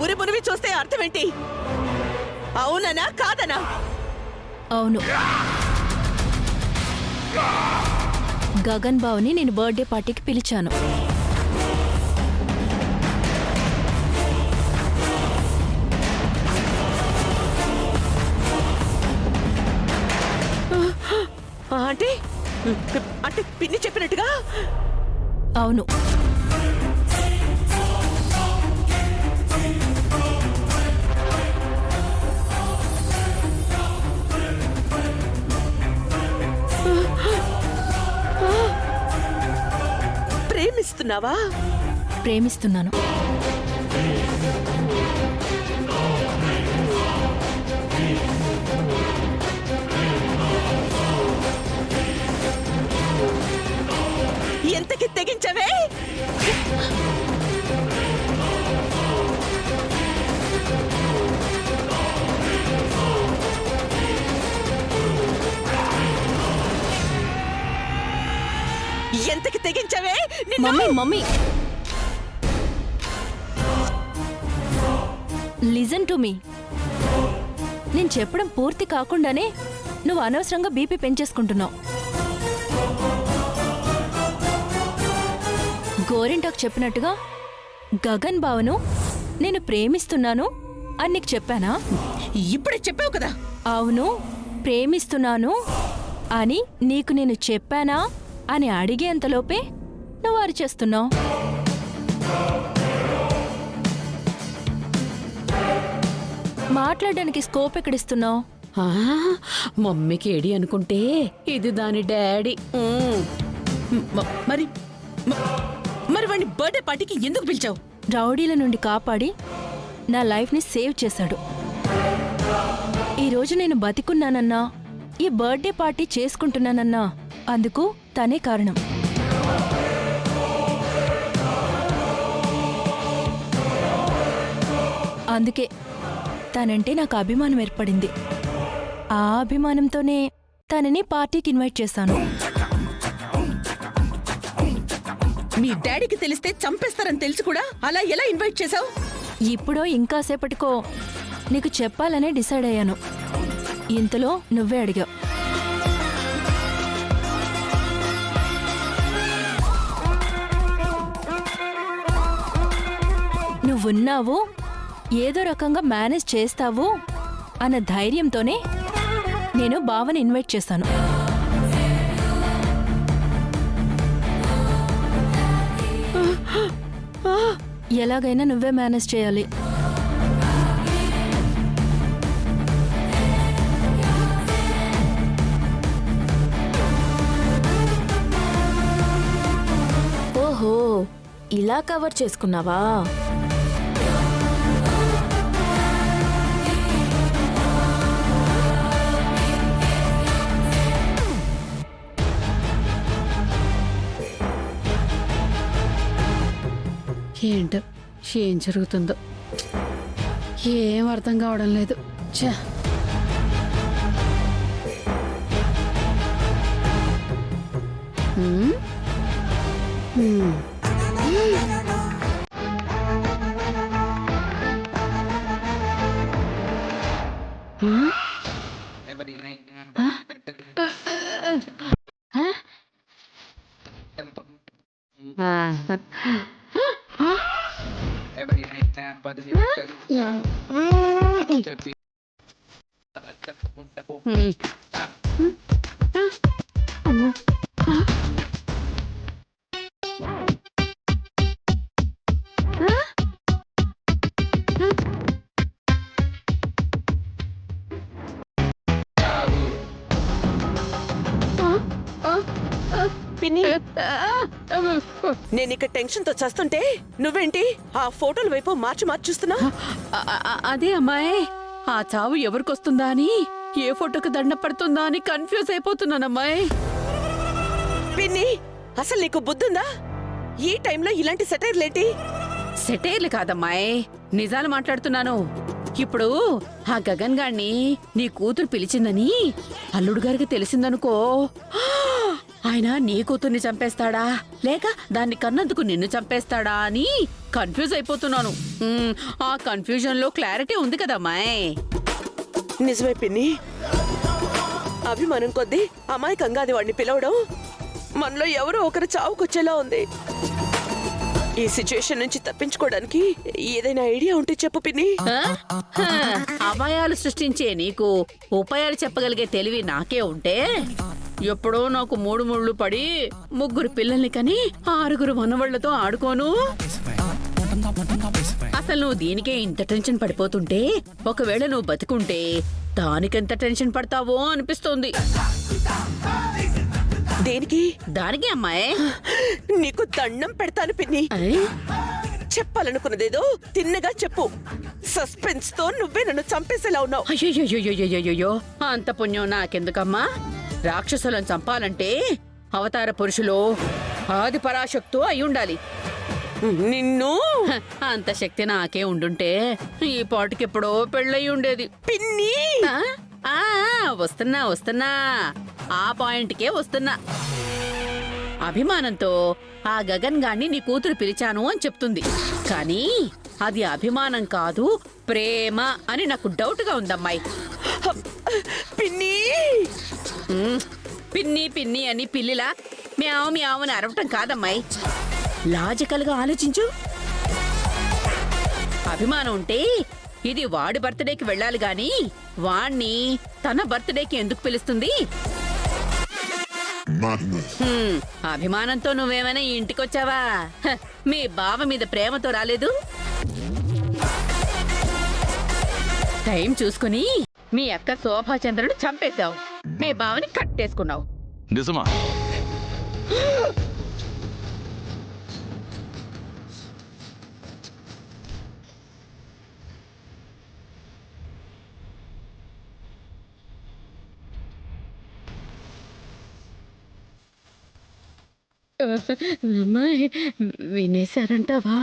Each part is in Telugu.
ఉరి మునివి చూస్తే అర్థమేంటి? అవుననా కాదనా? అవును, గగన్ బావని నేను బర్త్డే పార్టీకి పిలిచాను. అంటే అంటే పిన్ని చెప్పినట్టుగా? అవును, ప్రేమిస్తున్నావా? ప్రేమిస్తున్నాను. ఎంతకి తెగించవే? ఎంతకి తెగించవే? Mummy mummy, listen to me. నేను చెప్పడం పూర్తి కాకుండానే నువ్వు అనవసరంగా బీపీ పెంచేసుకుంటున్నావు. గోరింటాకు చెప్పినట్టుగా గగన్ బావను నేను ప్రేమిస్తున్నాను అని నీకు చెప్పానా? ఇప్పుడే చెప్పావు కదా. అవును, ప్రేమిస్తున్నాను అని నీకు నేను చెప్పానా అని అడిగేంతలోపే నువ్వు అరిచేస్తున్నావు. మాట్లాడడానికి స్కోప్ ఎక్కడిస్తున్నావు? మమ్మీకి ఏడి అనుకుంటే ఇది దాని డాడీ. మరి మరి వాడిని బర్త్డే పార్టీకి ఎందుకు పిలిచావు? రౌడీల నుండి కాపాడి నా లైఫ్ని సేవ్ చేశాడు. ఈరోజు నేను బతికున్నానన్నా, ఈ బర్త్డే పార్టీ చేసుకుంటున్నానన్నా అందుకు తనే కారణం. అందుకే తనంటే నాకు అభిమానం ఏర్పడింది. ఆ అభిమానంతోనే తనని పార్టీకి ఇన్వైట్ చేశాను. మీ డాడీకి తెలిస్తే చంపేస్తారని తెలుసు కూడా అలా ఎలా ఇన్వైట్ చేశావు? ఇప్పుడో ఇంకాసేపటికో నీకు చెప్పాలనే డిసైడ్ అయ్యాను. ఇంతలో నువ్వే అడిగావు. నువ్వున్నావు, ఏదో రకంగా మేనేజ్ చేస్తావు అన్న ధైర్యంతోనే నేను బావని ఇన్వైట్ చేశాను. ఎలాగైనా నువ్వే మేనేజ్ చేయాలి. ఓహో, ఇలా కవర్ చేసుకున్నావా? ఏంటో ఏం జరుగుతుందో ఏం అర్థం కావడం లేదు. ఛా, పిన్ని, నేను ఇక్కడ టెన్షన్ తో చస్తుంటే నువ్వేంటి ఆ ఫోటోల వైపు మార్చి మార్చి చూస్తున్నా? అదే అమ్మాయి, ఆ చావు ఎవరికొస్తుందా అని, ఏ ఫోటోకి దండ పడుతుందా అని కన్ఫ్యూజ్ అయిపోతున్నానమ్మాయి. పిన్ని, అసలు నీకు బుద్ధుందా? ఈ టైంలో ఇలాంటి సెటైర్లేంటి? సెటైర్లు కాదమ్మాయి, నిజాలు మాట్లాడుతున్నాను. ఇప్పుడు ఆ గగన్ గాన్ని నీ కూతురు పిలిచిందని అల్లుడు గారికి తెలిసిందనుకో, ఆయన నీ కూతుర్ని చంపేస్తాడా లేక దాన్ని కన్నందుకు నిన్ను చంపేస్తాడా అని కన్ఫ్యూజ్ అయిపోతున్నాను. ఆ కన్ఫ్యూజన్ లో క్లారిటీ ఉంది కదమ్మాయ్. నిజమే పిన్ని, అభిమానం కొద్దీ అమాయకంగా అది వాడిని పిలవడం మనలో ఎవరో ఒకరు చావుకొచ్చేలా ఉంది. ఈ సిచ్యుయేషన్ నుంచి తప్పించుకోవడానికి ఏదైనా ఐడియా ఉంటే చెప్పు పిన్ని. అపాయాలు సృష్టించే నీకు ఉపాయాలు చెప్పగలిగే తెలివి నాకే ఉంటే ఎప్పుడో నాకు 3 ముళ్ళు పడి 3 పిల్లల్ని కని 6 మనవళ్లతో ఆడుకోను. అసలు నువ్వు దీనికే ఇంత టెన్షన్ పడిపోతుంటే ఒకవేళ నువ్వు బతికుంటే దానికెంత టెన్షన్ పడతావో అనిపిస్తోంది. దేనికి? దానికి అమ్మాయి. నీకు దండం పెడతాను పిన్ని. చెప్పాలనుకున్నదేదో తిన్నగా చెప్పు. సస్పెన్స్ తో నువ్వే నన్ను చంపేసేలా ఉన్నావు. అయ్యో అంత పుణ్యం నాకెందుకమ్మా? రాక్షసులను చంపాలంటే అవతార పురుషులు ఆది పరాశక్తు అయి ఉండాలి. నిన్ను అంత శక్తి నాకే ఉండుంటే ఈ పాటికెప్పుడో పెళ్ళయి ఉండేది. పిన్ని వస్తున్నా ఆ పాయింట్కే వస్తున్నా. అభిమానంతో ఆ గగన్ గాన్ని నీ కూతురు పిలిచాను అని చెప్తుంది, కానీ అది అభిమానం కాదు ప్రేమ అని నాకు డౌట్ గా ఉందమ్మాయి. పిన్ని పిన్ని పిన్ని అని పిల్లిలా మ్యావ్ మ్యావ్ అని అరవటం కాదమ్మాయి. లాజికల్ గా ఆలోచించు. అభిమానం ఉంటే ఇది వాడి బర్త్డేకి వెళ్ళాలి గాని వాణ్ణి తన బర్త్డేకి ఎందుకు పిలుస్తుంది? అభిమానంతో నువ్వేమైనా ఈ ఇంటికొచ్చావా? మీ బావ మీద ప్రేమతో రాలేదు. టైం చూసుకుని మీ అక్క శోభాచంద్రుడు చంపేశావు, మీ బావని కట్టేసుకున్నావు. నిజమా? వినేశారంటావా?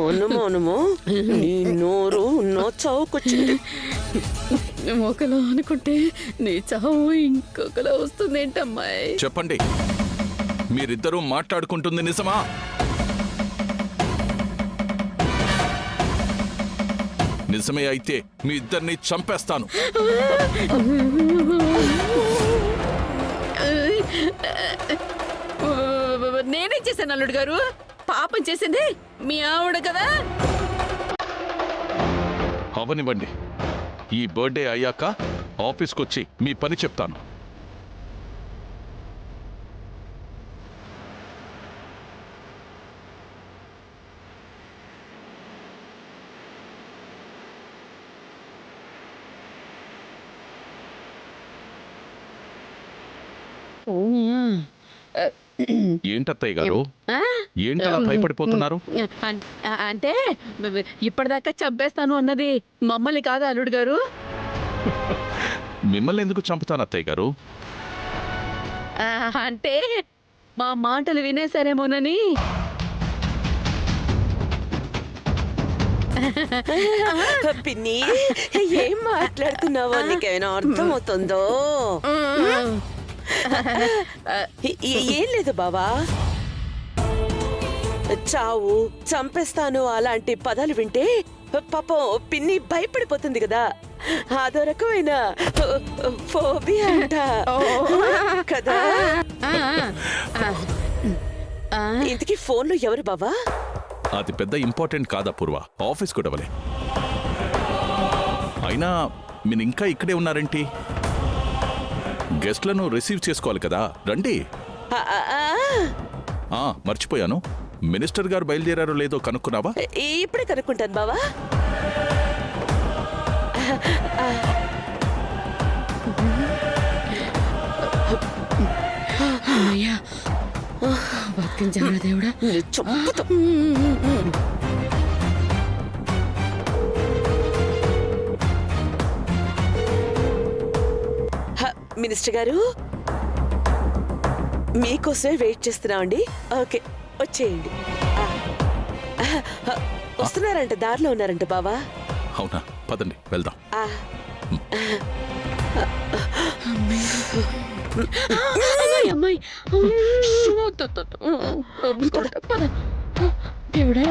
ఓనుమోనుమో నీ నోరు నో చావుకొచ్చింది. ఒకలా అనుకుంటే నీ చావు ఇంకొకలా వస్తుందేంటమ్మాయి? చెప్పండి, మీరిద్దరూ మాట్లాడుకుంటుంది నిజమా? నిజమే అయితే మీ ఇద్దరిని చంపేస్తాను. నేనే చేశాను అల్లుడు గారు. పాపం చేసింది మీ ఆవిడ కదా. అవనివ్వండి, ఈ బర్త్డే అయ్యాక ఆఫీస్కొచ్చి మీ పని చెప్తాను. ఏంటత్తయ్య గారు, ఏంటలా భయపడిపోతున్నారు? అంటే ఇప్పటిదాకా చంపేస్తాను అన్నది మమ్మల్ని కాదు అల్లుడు గారు. మిమ్మల్ని ఎందుకు చంపుతాను అత్తయ్య గారు? అంటే మా మాటలు వినేశారేమోనని. పిన్ని ఏం మాట్లాడుతున్నావో నీకేమైనా అర్థమవుతుందో? ఏం లేదు బావా, చావు చంపేస్తాను అలాంటి పదాలు వింటే పాపం పిన్ని భయపడిపోతుంది కదా. అదో రకమైన ఫోబియా అంట కదా. ఇంతకీ ఫోన్లో ఎవరు బావా? అది పెద్ద ఇంపార్టెంట్ కాదా పూర్వ, ఆఫీస్ కూడా వలే. అయినా మీరు ఇంకా ఇక్కడే ఉన్నారేంటి? గెస్ట్లను రిసీవ్ చేసుకోవాలి కదా, రండి. మర్చిపోయాను, మినిస్టర్ గారు బయలుదేరారో లేదో కనుక్కున్నావా? ఇప్పుడే కనుక్కుంటాను బావా. బతికించారా దేవుడా? చంపుతా. మినిస్టర్ గారు, మీకోసమే వెయిట్ చేస్తున్నామండి. ఓకే, వచ్చేయండి. వస్తున్నారంట, దారిలో ఉన్నారంట బావా. అవునా, పదండి వెళ్దాం. అమ్మాయి దేవుడా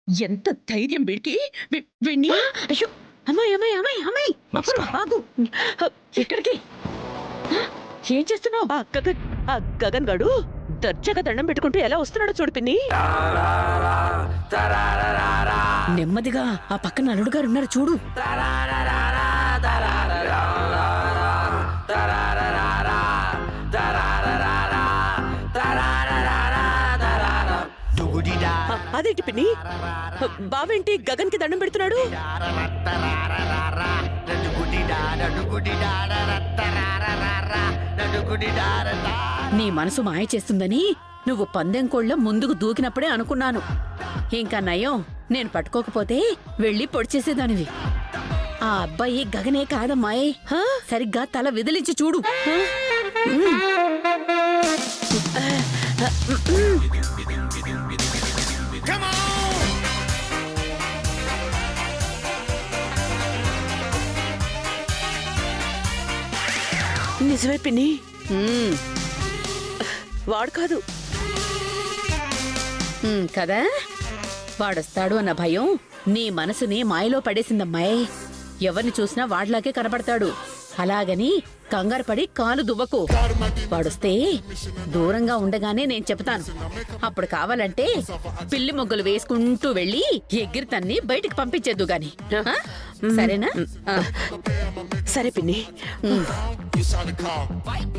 ఎంత ధైర్యం వీడికి వీడిని అయ్యో అమ్మాయి అమ్మాయి అమ్మాయి అమ్మాయి అప్పుడు ఆగు ఎక్కడికి ఏం చేస్తున్నావు ఆ గగన్ గడు దర్జాగా దండం పెట్టుకుంటూ ఎలా వస్తున్నాడో చూడు పిన్ని. నెమ్మదిగా ఆ పక్కన అల్లుడు గారు ఉన్నారు చూడు. అదేంటి పిన్ని, బావేంటి గగన్ కి దండం పెడుతున్నాడు? నీ మనసు మాయ చేస్తుందని నువ్వు పందెం కోళ్ళ ముందుకు దూకినప్పుడే అనుకున్నాను. ఇంకా నయం నేను పట్టుకోకపోతే వెళ్ళి పొడిచేసేదానివి. ఆ అబ్బాయి గగనే కాదమ్మాయి, సరిగ్గా తల విదిలించి చూడు. నిజమే పిన్ని, ఉమ్, వాడు కాదు. కదా వాడొస్తాడు అన్న భయం నీ మనసుని మాయలో పడేసిందమ్మాయి. ఎవరిని చూసినా వాడిలాగే కనపడతాడు. అలాగని కంగారు పడి కాలు దువ్వకు. వాడొస్తే దూరంగా ఉండగానే నేను చెప్తాను. అప్పుడు కావాలంటే పిల్లి మొగ్గులు వేసుకుంటూ వెళ్ళి ఎగిరి తన్ని బయటికి పంపించేద్దు గాని. ఆ? సరేనా? ఆ. సరే పిన్ని.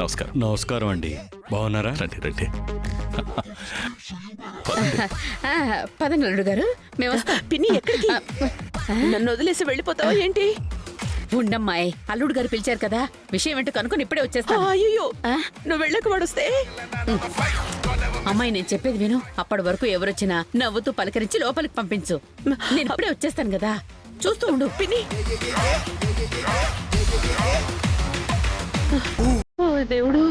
నమస్కారం. నమస్కారం అండి, బాగున్నారా? రండి రండి. ఆ, పదండి అల్లుడు గారు, మేము వస్తాం. పిన్ని ఎక్కడికి? నన్ను వదిలేసి వెళ్ళిపోతావా ఏంటి? ఉండమ్మాయి, అల్లుడు గారు పిలిచారు కదా, విషయం ఏంటో కనుక్కొని ఇప్పుడే వచ్చేస్తాను. అయ్యో, ఆ? నువ్వు వెళ్ళక వాడొస్తే? అమ్మాయి నేను చెప్పేది విను. అప్పటి వరకు ఎవరొచ్చినా నవ్వుతూ పలకరించి లోపలికి పంపించు. నేను ఇప్పుడే వచ్చేస్తాను కదా, చూస్తూ ఉండు. పిన్ని, ఓ దేవుడు,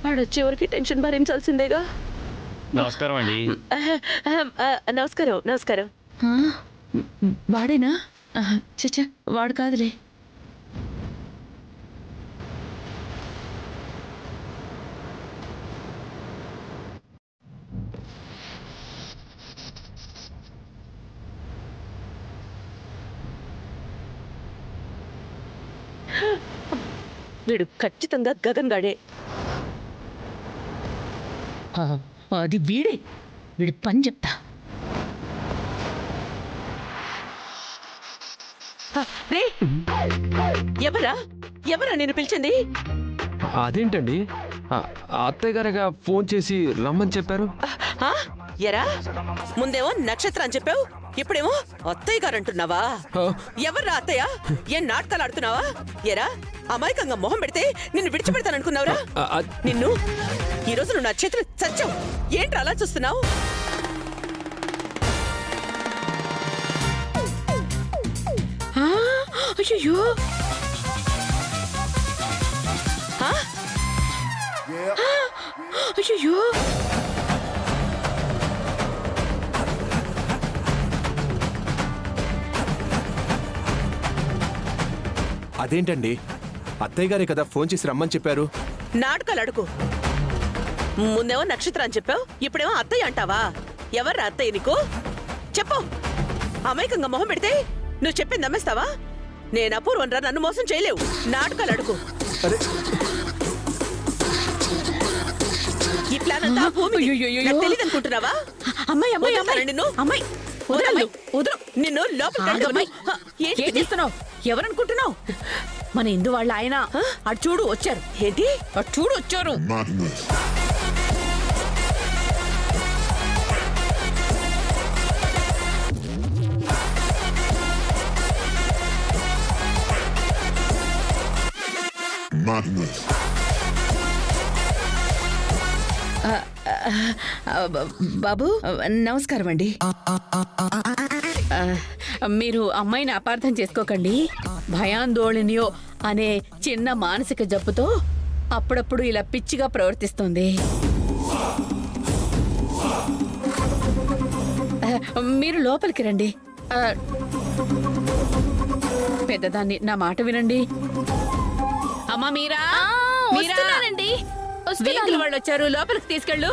వాడు వచ్చేవరకు టెన్షన్ భరించాల్సిందేగా. నమస్కారం అండి. నమస్కారం. నమస్కారం. వాడేనా? చచ్చా, వాడు కాదులే. వీడు ఖచ్చితంగా గగన్ గాడే. అది వీడే, వీడి పని చెప్తా. రే, ఎవరా ఎవరా నేను పిలిచింది? అదేంటండి, అత్తయ్య గారిగా ఫోన్ చేసి రమ్మని చెప్పారు. ఆ? ఎరా, ముందేమో నక్షత్రం అని చెప్పావు, ఇప్పుడేమో అత్తయ్య గారు అంటున్నావా? ఎవర్రా అత్తయ్య? ఏం నాటకాలు ఆడుతున్నావా? ఎరా, అమాయకంగా మొహం పెడితే నిన్ను విడిచిపెడతాననుకున్నావురా? నిన్ను ఈ రోజు నువ్వు నా చేతులు చచ్చావు. ఏంట్రా అలా చూస్తున్నావు? అయ్యో, అయ్యో, అదేంటండి, అత్తయ్య గారే కదా ఫోన్ చేసి రమ్మని చెప్పారు. నాటకాలు అడుగు. ముందేమో నక్షత్రం అని చెప్పావు, ఇప్పుడేమో అత్తయ్య అంటావా? ఎవర్రా అత్తయ్య నీకు? చెప్పు. అమాయకంగా మొహం పెడితే నువ్వు చెప్పింది నమ్మేస్తావా? నేను అపూర్వం రా, నన్ను మోసం చేయలేవు. నాటకాలు అడుగు. ఈ ప్లాన్ అంతా భూమి తెలియదు అనుకుంటున్నావా? అమ్మాయి అమ్మాయి వదులుతారా అమ్మాయి నిన్ను? అమ్మాయి వదలు, వదలు. నిన్ను లోపలికి ఆగమ్మాయి. ఏంటి ఏం పిన్ని? చేస్తున్నావు? ఎవరనుకుంటున్నావు? మన ఇందు వాళ్ళ ఆయన అటు చూడు వచ్చారు. ఏంటి అటు చూడు వచ్చారు. బాబు నమస్కారం అండి. మీరు అమ్మాయిని అపార్థం చేసుకోకండి. భయాందోళనయో అనే చిన్న మానసిక జబ్బుతో అప్పుడప్పుడు ఇలా పిచ్చిగా ప్రవర్తిస్తుంది. మీరు లోపలికి రండి. పెద్దదాన్ని నా మాట వినండి. అమ్మా మీరా, మీరా, వెహికల్ వాళ్ళు వచ్చారు, లోపలికి తీసుకెళ్ళు.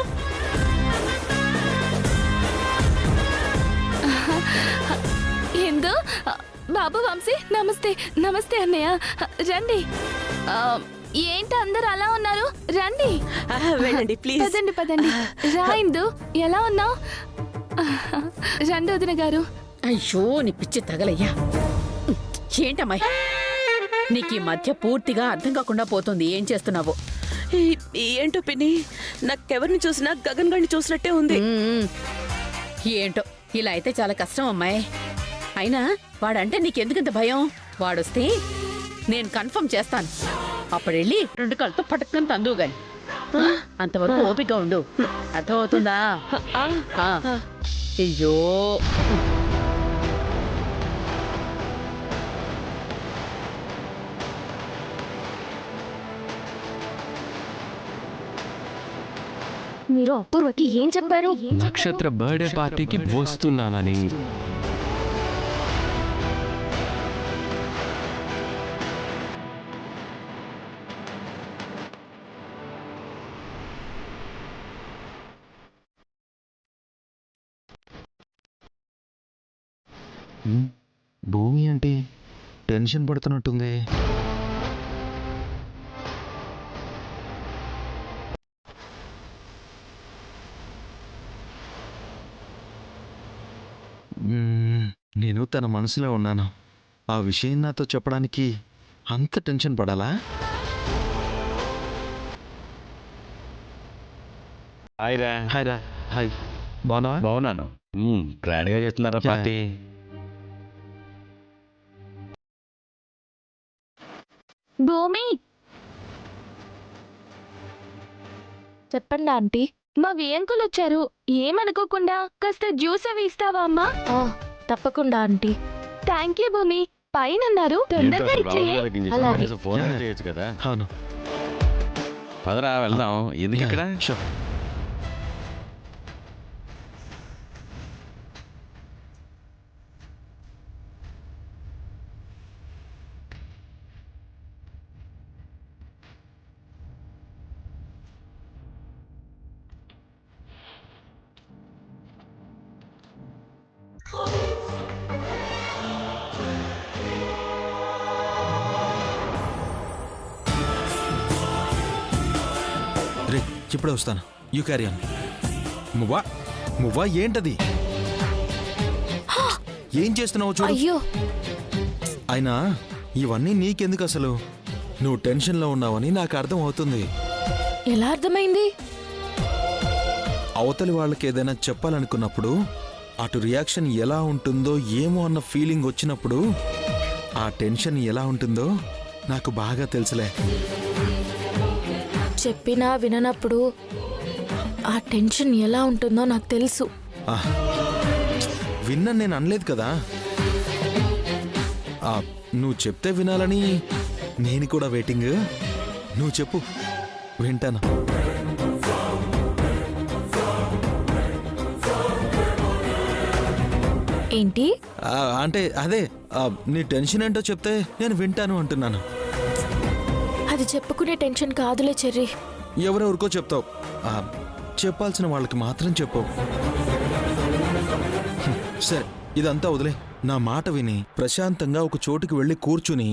ఎందు బాబు వంశీ నమస్తే. నమస్తే అన్నయ్య, రండి. ఏంటి అందరు అలా ఉన్నారు? రండి. వెళ్ళండి ప్లీజ్. పదండి పదండి. రా ఇందు, ఎలా ఉన్నావు? రండి వదిన గారు. అయ్యో నీ పిచ్చి తగలయ్యా. ఏంటమ్మాయి నీకు ఈ మధ్య పూర్తిగా అర్థం కాకుండా పోతుంది. ఏం చేస్తున్నావు? ఏంటో పిన్ని, నాకెవరిని చూసినా గగన్ గడిని చూసినట్టే ఉంది. ఏంటో ఇలా అయితే చాలా కష్టం అమ్మాయి. అయినా వాడంటే నీకెందుకంత భయం? వాడొస్తే నేను కన్ఫర్మ్ చేస్తాను. అప్పుడెళ్ళి 2 కాళ్ళతో పట్టుకుని తందువు గాని. అంతవరకు ఓపిక ఉండు. అర్థమవుతుందా? అయ్యో మీరు అపూర్వకి ఏం చెప్పారు? నక్షత్ర బర్త్డే పార్టీకి వస్తున్నానని. భూమి అంటే టెన్షన్ పడుతున్నట్టుంది. నేను తన మనసులో ఉన్నాను. ఆ విషయం నాతో చెప్పడానికి అంత టెన్షన్ పడాలా? హాయ్ రా. హాయ్ రా. హాయ్. బాగున్నావా? బాగున్నాను. గ్రాండ్గా చేస్తున్నారా పార్టీ? భూమి, చెప్పండి ఆంటీ. మా వియంకులు వచ్చారు. ఏమనుకోకుండా కాస్త జ్యూస్ అవి ఇస్తావా అమ్మా? తప్పకుండా ఆంటీ. థ్యాంక్ యూ భూమి. పైన ఉన్నారు, తొందరగా ఇచ్చేయ్. అలాగే. ఫోన్ చేయొచ్చు కదా. అవును. పదరా వెళ్దాం. ఎందుకు ఇక్కడ? షూర్. రే ఇప్పుడే వస్తాను. You carry on. మువ్వా మువ్వా ఏంటది? ఏం చేస్తున్నావు చూడు. అయ్యో, అయినా ఇవన్నీ నీకెందుకు అసలు? నువ్వు టెన్షన్లో ఉన్నావని నాకు అర్థం అవుతుంది. ఎలా అర్థమైంది? అవతలి వాళ్ళకి ఏదైనా చెప్పాలనుకున్నప్పుడు అటు రియాక్షన్ ఎలా ఉంటుందో ఏమో అన్న ఫీలింగ్ వచ్చినప్పుడు ఆ టెన్షన్ ఎలా ఉంటుందో నాకు బాగా తెలుసులే. చెప్పినా విననప్పుడు ఆ టెన్షన్ ఎలా ఉంటుందో నాకు తెలుసు. విన్నా నేను అనలేదు కదా. నువ్వు చెప్తే వినాలని నేను కూడా వెయిటింగ్. నువ్వు చెప్పు, వింటాను. ఏంటి? అంటే అదే నీ టెన్షన్ ఏంటో చెప్తే నేను వింటాను అంటున్నాను. అది చెప్పుకునే టెన్షన్ కాదులే చెర్రీ. ఎవరెవరికో చెప్తావు. చెప్పాల్సిన వాళ్ళకి మాత్రం చెప్పవు. సరే ఇదంతా వదిలే. నా మాట విని ప్రశాంతంగా ఒక చోటుకి వెళ్ళి కూర్చుని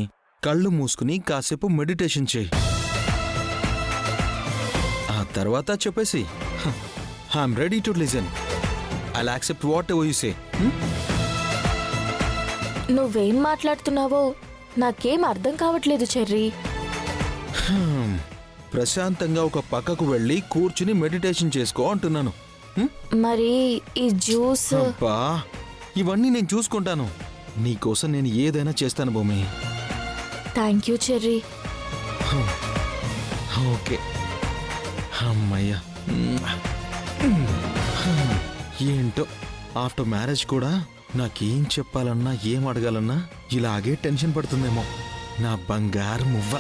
కళ్ళు మూసుకుని కాసేపు మెడిటేషన్ చేయి. ఆ తర్వాత చెప్పేసి I'm ready to listen. I accept what ever you say. నువ్వేం మాట్లాడుతున్నావో నాకేం అర్థం కావట్లేదు చెర్రీ. ప్రశాంతంగా ఒక పక్కకు వెళ్ళి కూర్చుని మెడిటేషన్ చేసుకో అంటున్నాను. మరి ఈ జ్యూస్ అబ్బా, ఇవన్నీ నేను చూసుకుంటాను. నీకోసం నేను ఏదైనా చేస్తాను భూమి. Thank you cherry. ఓకే, అమ్మయ్యా. ఏంటో ఆఫ్టర్ మ్యారేజ్ కూడా నాకేం చెప్పాలన్నా ఏం అడగాలన్నా ఇలాగే టెన్షన్ పడుతుందేమో నా బంగారు మువ్వ.